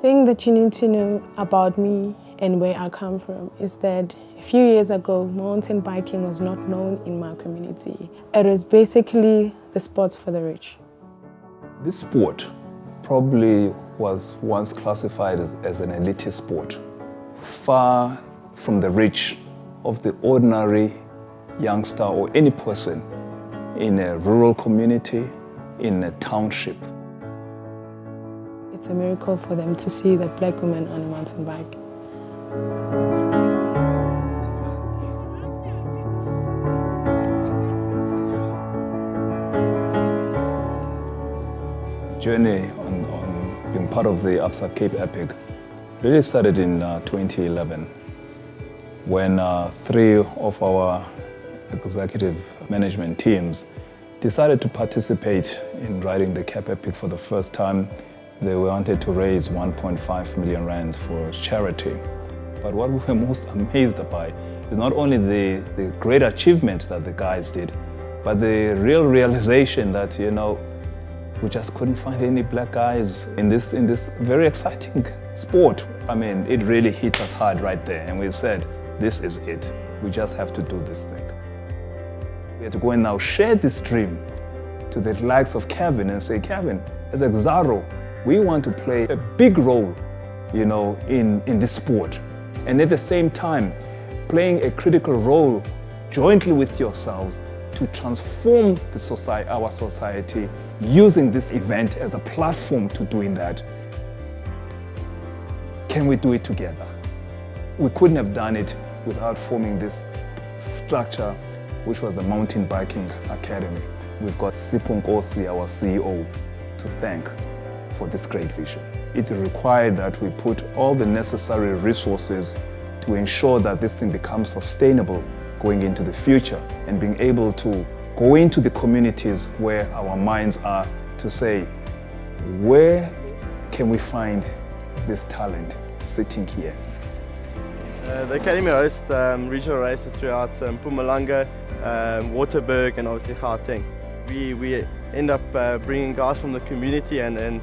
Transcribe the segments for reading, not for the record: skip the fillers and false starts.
thing that you need to know about me and where I come from is that a few years ago, mountain biking was not known in my community. It was basically the sport for the rich. This sport probably was once classified as an elitist sport, far from the reach of the ordinary youngster or any person in a rural community, in a township. It's a miracle for them to see that black woman on a mountain bike. Journey on being part of the Absa Cape Epic really started in 2011 when three of our executive management teams decided to participate in riding the Cape Epic for the first time. They wanted to raise 1.5 million rands for charity. But what we were most amazed by is not only the great achievement that the guys did, but the real realization that, we just couldn't find any black guys in this very exciting sport. I mean, it really hit us hard right there, and we said, this is it. We just have to do this thing. We had to go and now share this dream to the likes of Kevin and say, Kevin, as Exxaro, we want to play a big role, in this sport. And at the same time, playing a critical role jointly with yourselves to transform our society, using this event as a platform to doing that. Can we do it together? We couldn't have done it without forming this structure, which was the Mountain Biking Academy. We've got Sipho Nkosi, our CEO, to thank for this great vision. It required that we put all the necessary resources to ensure that this thing becomes sustainable going into the future and being able to go into the communities where our minds are to say, where can we find this talent sitting here? The Academy hosts regional races throughout Mpumalanga, Waterberg and obviously Gauteng. We end up bringing guys from the community and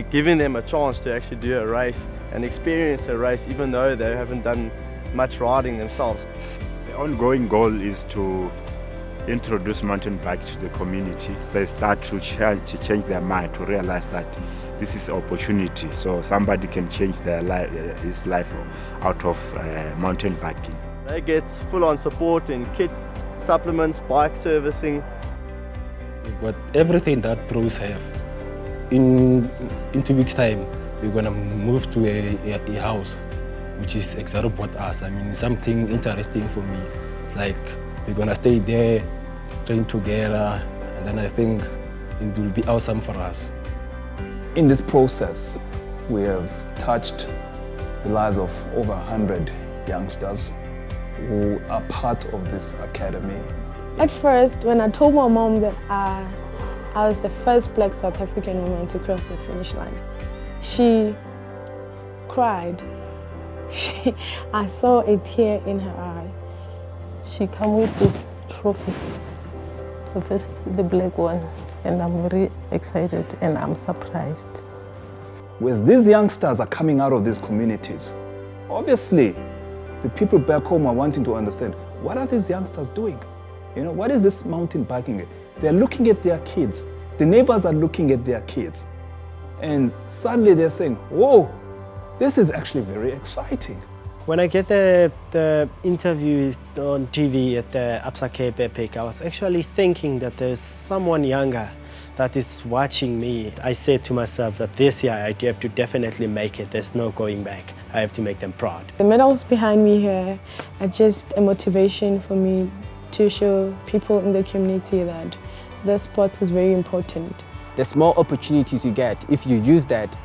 giving them a chance to actually do a race and experience a race even though they haven't done much riding themselves. The ongoing goal is to introduce mountain bikes to the community. They start to change their mind, to realize that this is opportunity, so somebody can change his life out of mountain biking. They get full-on support in kits, supplements, bike servicing. But everything that pros have. In 2 weeks' time, we're gonna move to a house, which is Exxaro bought us. I mean, something interesting for me. It's like we're gonna stay there, train together, and then I think it will be awesome for us. In this process, we have touched the lives of over 100 youngsters who are part of this academy. At first, when I told my mom that I was the first black South African woman to cross the finish line, she cried. I saw a tear in her eye. She came with this trophy, the black one, and I'm very excited and I'm surprised. As these youngsters are coming out of these communities, obviously the people back home are wanting to understand, what are these youngsters doing? What is this mountain biking? They're looking at their kids. The neighbors are looking at their kids. And suddenly they're saying, whoa, this is actually very exciting. When I get the interview on TV at the Absa Cape Epic, I was actually thinking that there's someone younger that is watching me. I said to myself that this year I have to definitely make it. There's no going back. I have to make them proud. The medals behind me here are just a motivation for me to show people in the community that this sport is very important. There's more opportunities you get. If you use that,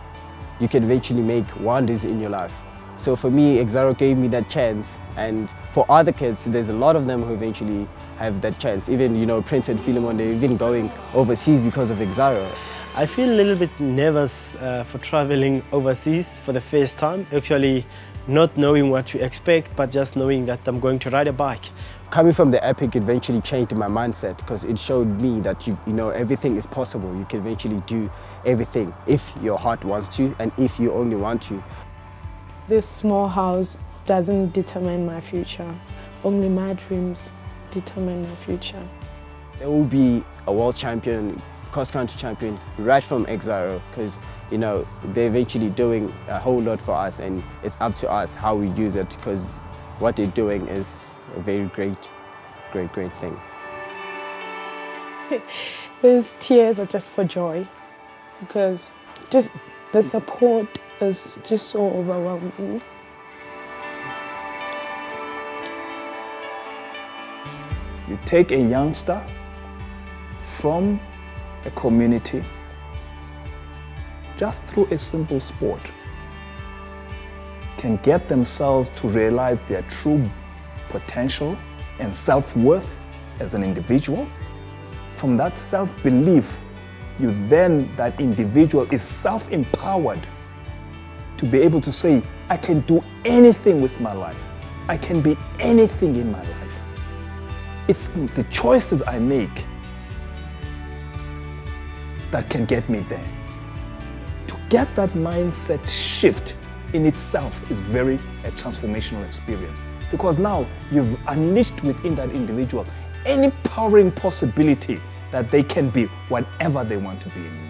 you can eventually make wonders in your life. So for me, Exxaro gave me that chance, and for other kids, there's a lot of them who eventually have that chance. Even, Prince and Philemon, they're even going overseas because of Exxaro. I feel a little bit nervous for traveling overseas for the first time. Actually, not knowing what to expect, but just knowing that I'm going to ride a bike. Coming from the Epic eventually changed my mindset because it showed me that you know everything is possible. You can eventually do everything if your heart wants to and if you only want to. This small house doesn't determine my future. Only my dreams determine my future. There will be a world champion, cross-country champion right from Exxaro because you know they're eventually doing a whole lot for us, and it's up to us how we use it because what they're doing is a very great thing. These tears are just for joy because just the support is just so overwhelming. You take a youngster from a community just through a simple sport can get themselves to realize their true potential and self-worth as an individual. From that self-belief, that individual is self-empowered to be able to say, I can do anything with my life. I can be anything in my life. It's the choices I make that can get me there. To get that mindset shift in itself is a transformational experience, because now you've unleashed within that individual any powering possibility that they can be whatever they want to be in